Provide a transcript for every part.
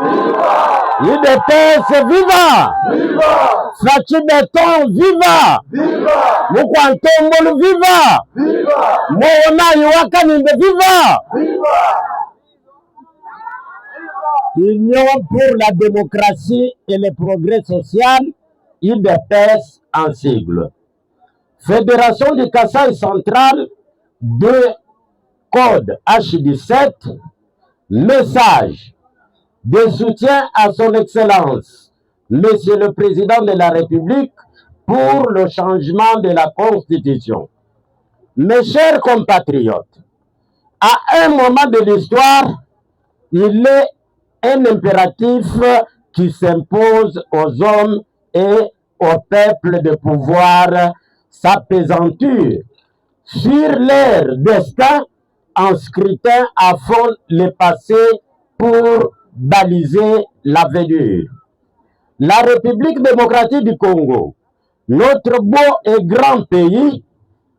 Viva! UDPS, viva! Viva! Fachi Beton, viva! Viva! Mukwantombolo, viva! Viva! Moona Iwakaninde, viva! Viva! Union pour la démocratie et le progrès social, UDPS en sigle. Fédération du Kasaï central de code H17, message de soutien à son Excellence, Monsieur le Président de la République, pour le changement de la Constitution. Mes chers compatriotes, à un moment de l'histoire, il est un impératif qui s'impose aux hommes et au peuple de pouvoir s'appesantir sur leur destin en scrutin à fond le passé pour baliser l'avenir. La République démocratique du Congo, notre beau et grand pays,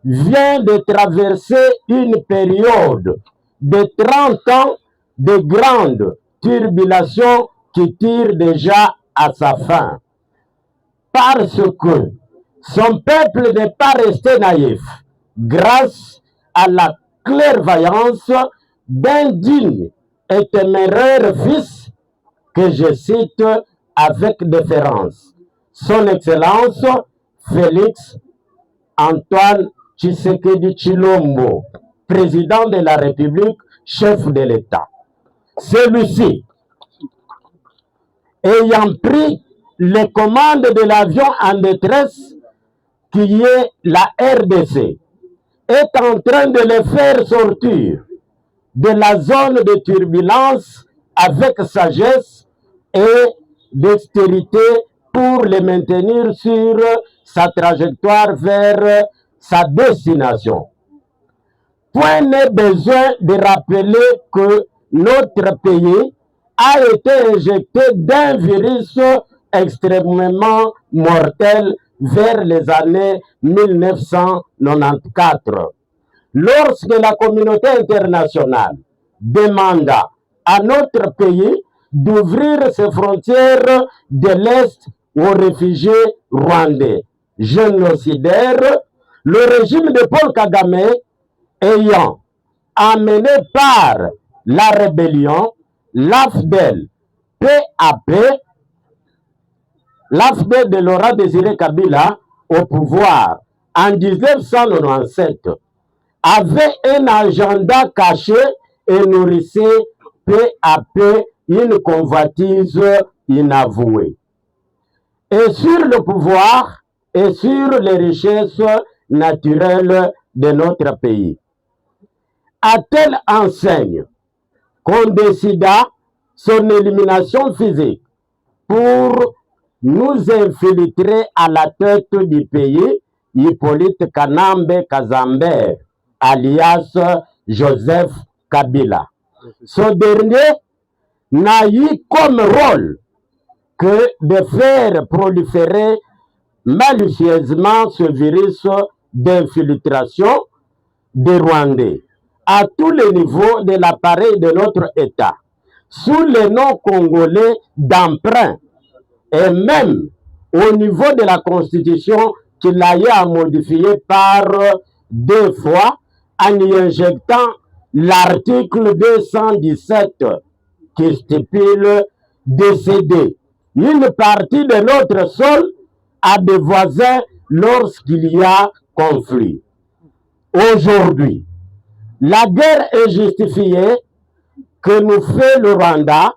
vient de traverser une période de 30 ans de grandes turbulation qui tire déjà à sa fin. Parce que son peuple n'est pas resté naïf, grâce à la clairvoyance d'un digne et téméraire fils que je cite avec déférence, son Excellence Félix Antoine Tshisekedi Tshilombo, président de la République, chef de l'État. Celui-ci, ayant pris les commandes de l'avion en détresse qui est la RDC, est en train de les faire sortir de la zone de turbulence avec sagesse et dextérité pour les maintenir sur sa trajectoire vers sa destination. Point n'est besoin de rappeler que notre pays a été injecté d'un virus extrêmement mortel vers les années 1994. Lorsque la communauté internationale demanda à notre pays d'ouvrir ses frontières de l'Est aux réfugiés rwandais génocidaires, le régime de Paul Kagame, ayant amené par la rébellion, l'AFDEL, l'AFDEL de Laurent Désiré Kabila au pouvoir en 1997, avait un agenda caché et nourrissait peu à peu une convoitise inavouée. Et sur le pouvoir et sur les richesses naturelles de notre pays. À telle enseigne qu'on décida son élimination physique pour nous infiltrer à la tête du pays Hippolyte Kanambe Kazambe, alias Joseph Kabila. Ce dernier n'a eu comme rôle que de faire proliférer malicieusement ce virus d'infiltration des Rwandais à tous les niveaux de l'appareil de notre État, sous le nom congolais d'emprunt, et même au niveau de la Constitution qu'il a eu à modifier par 2 fois en y injectant l'article 217 qui stipule de céder une partie de notre sol à des voisins lorsqu'il y a conflit. Aujourd'hui, la guerre est justifiée que nous fait le Rwanda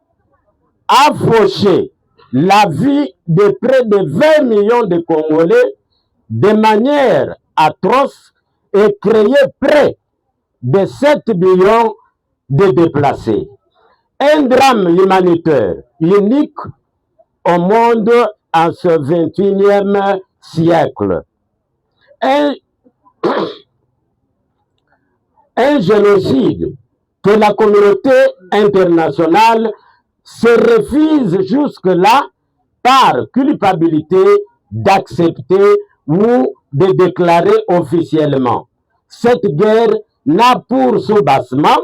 a fauché la vie de près de 20 millions de Congolais de manière atroce et créé près de 7 millions de déplacés. Un drame humanitaire unique au monde en ce 21e siècle. Un génocide que la communauté internationale se refuse jusque-là par culpabilité d'accepter ou de déclarer officiellement. Cette guerre n'a pour soubassement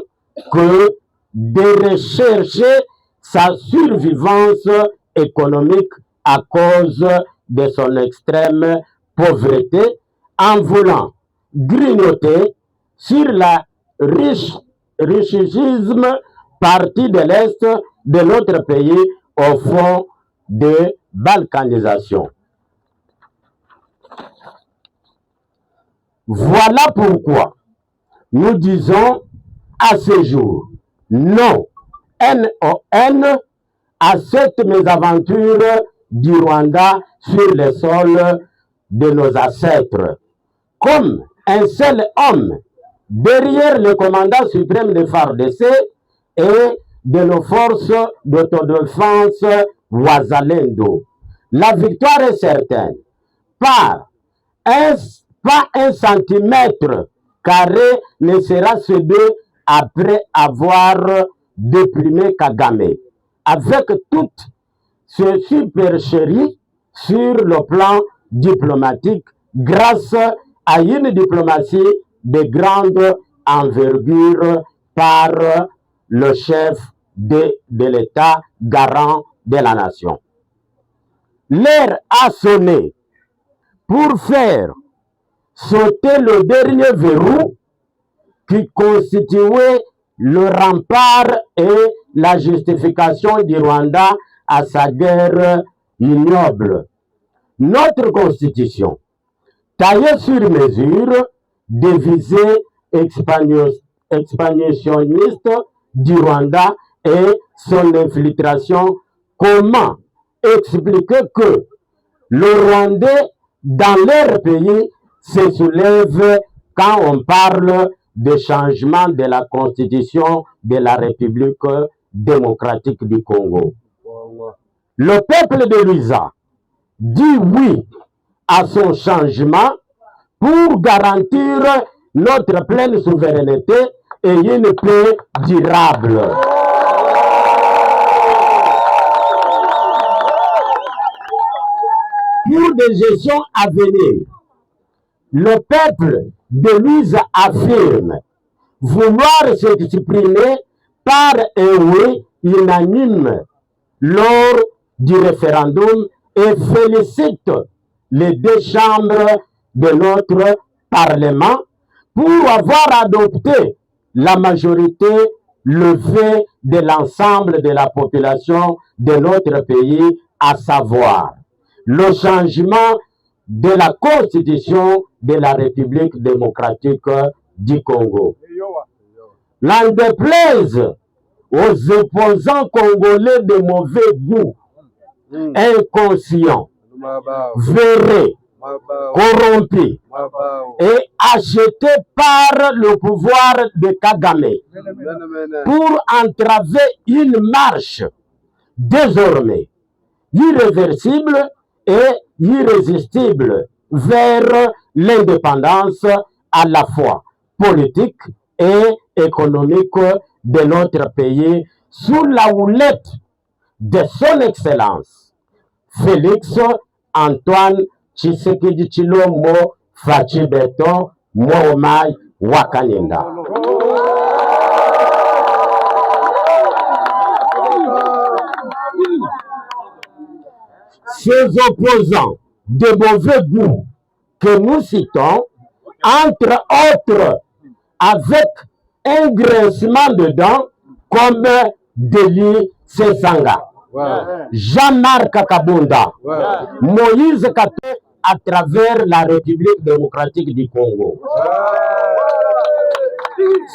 que de rechercher sa survivance économique à cause de son extrême pauvreté en voulant grignoter sur la richisme partie de l'Est de notre pays au fond de balkanisation. Voilà pourquoi nous disons à ce jour non, NON, à cette mésaventure du Rwanda sur le sol de nos ancêtres. Comme un seul homme derrière le commandant suprême de FARDC et de nos forces d'autodéfense Wazalendo. La victoire est certaine. Pas un centimètre carré ne sera cédé après avoir déprimé Kagame. Avec toute ce supercherie sur le plan diplomatique, grâce à une diplomatie de grande envergure par le chef de l'État garant de la nation. L'heure a sonné pour faire sauter le dernier verrou qui constituait le rempart et la justification du Rwanda à sa guerre ignoble. Notre constitution, taillée sur mesure des visées expansionnistes du Rwanda et son infiltration, comment expliquer que le Rwandais dans leur pays se soulève quand on parle de changement de la constitution de la République démocratique du Congo? Le peuple de Luiza dit oui à son changement pour garantir notre pleine souveraineté et une paix durable. Pour des gestions à venir, le peuple de Luiza affirme vouloir s'exprimer par un oui unanime lors du référendum et félicite les deux chambres de notre Parlement pour avoir adopté la majorité levée de l'ensemble de la population de notre pays, à savoir le changement de la constitution de la République démocratique du Congo. N'en déplaise aux opposants congolais de mauvais goût, inconscients, véreux, corrompus et achetés par le pouvoir de Kagame pour entraver une marche désormais irréversible et irrésistible vers l'indépendance à la fois politique et économique de notre pays sous la houlette de son Excellence Félix Antoine Tshisekedi Tshilombo Fachi Beton Moomai Wakaninda. Ces opposants de mauvais goût que nous citons, entre autres, avec un grincement de dents comme Deli Sesanga, Jean-Marc Kabunda, Moïse Kato à travers la République démocratique du Congo.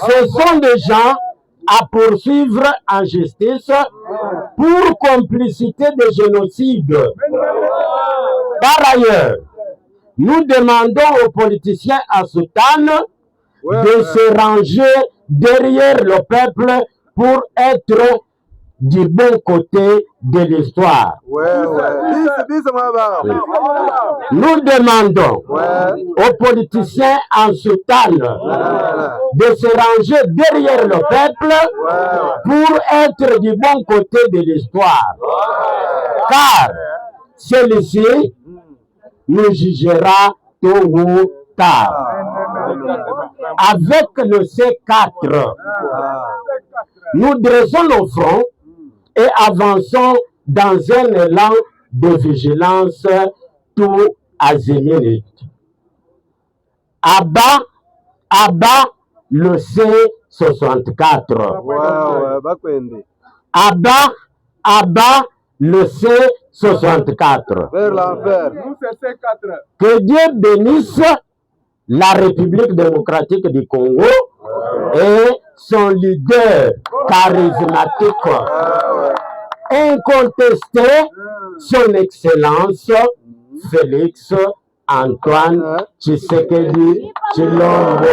Ce sont des gens à poursuivre en justice pour complicité de génocide. Par ailleurs, nous demandons aux politiciens à Soutane de se ranger derrière le peuple pour être du bon côté de l'histoire. Nous demandons aux politiciens en Soutane de se ranger derrière le peuple pour être du bon côté de l'histoire. Car celui-ci nous jugera tôt ou tard. Avec le C4, nous dressons nos fronts et avançons dans un élan de vigilance tout azimut. Abat le C64. Abat le C64. Vers l'enfer. Que Dieu bénisse la République démocratique du Congo et son leader charismatique, incontesté, son Excellence Félix Antoine Tshisekedi Tshilombo.